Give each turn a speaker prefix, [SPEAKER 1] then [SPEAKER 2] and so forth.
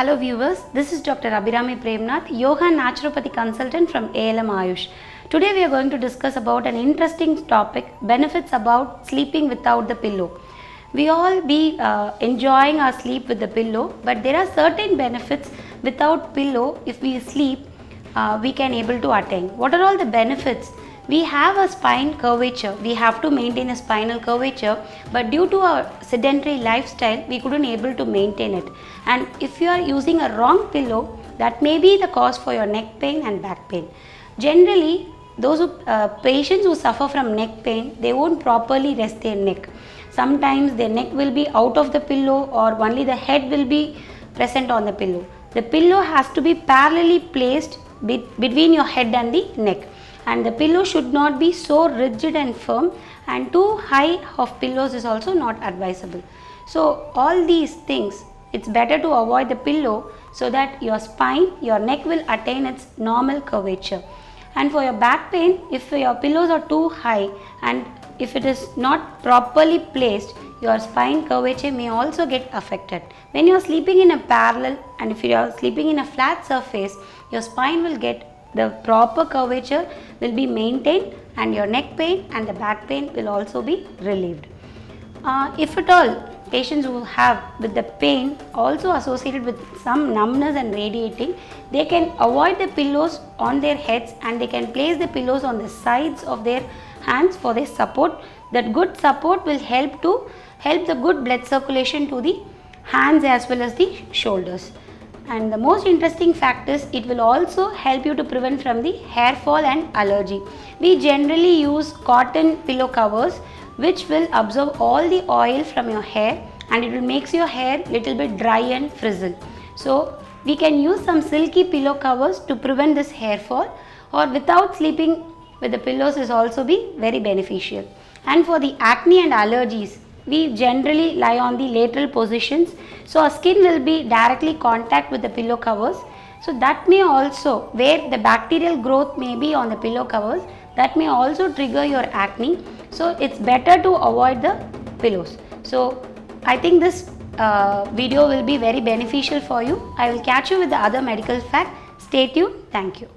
[SPEAKER 1] Hello viewers, this is Dr. Abhirami Premnath, Yoga and Naturopathy Consultant from ALM AYUSH. Today we are going to discuss about an interesting topic, benefits about sleeping without the pillow. We all be enjoying our sleep with the pillow, but there are certain benefits without pillow. If we sleep, we can able to attain. What are all the benefits? We have a spine curvature, we have to maintain a spinal curvature, but due to our sedentary lifestyle we couldn't able to maintain it. And if you are using a wrong pillow, that may be the cause for your neck pain and back pain. Generally, those patients who suffer from neck pain, they won't properly rest their neck. Sometimes their neck will be out of the pillow or only the head will be present on the pillow. The pillow has to be parallelly placed between your head and the neck. And the pillow should not be so rigid and firm, and too high of pillows is also not advisable. So all these things, it's better to avoid the pillow so that your spine, your neck will attain its normal curvature. And for your back pain, if your pillows are too high and if it is not properly placed, your spine curvature may also get affected. When you are sleeping in a parallel and if you are sleeping in a flat surface, your spine will get the proper curvature will be maintained and your neck pain and the back pain will also be relieved. If at all patients who have with the pain also associated with some numbness and radiating, they can avoid the pillows on their heads and they can place the pillows on the sides of their hands for their support. That good support will help the good blood circulation to the hands as well as the shoulders. And the most interesting fact is it will also help you to prevent from the hair fall and allergy. We generally use cotton pillow covers which will absorb all the oil from your hair and it will makes your hair little bit dry and frizzle. So we can use some silky pillow covers to prevent this hair fall, or without sleeping with the pillows is also be very beneficial. And for the acne and allergies, we generally lie on the lateral positions, so our skin will be directly contact with the pillow covers. So that may also, where the bacterial growth may be on the pillow covers, that may also trigger your acne. So it's better to avoid the pillows. So I think this video will be very beneficial for you. I will catch you with the other medical fact. Stay tuned. Thank you.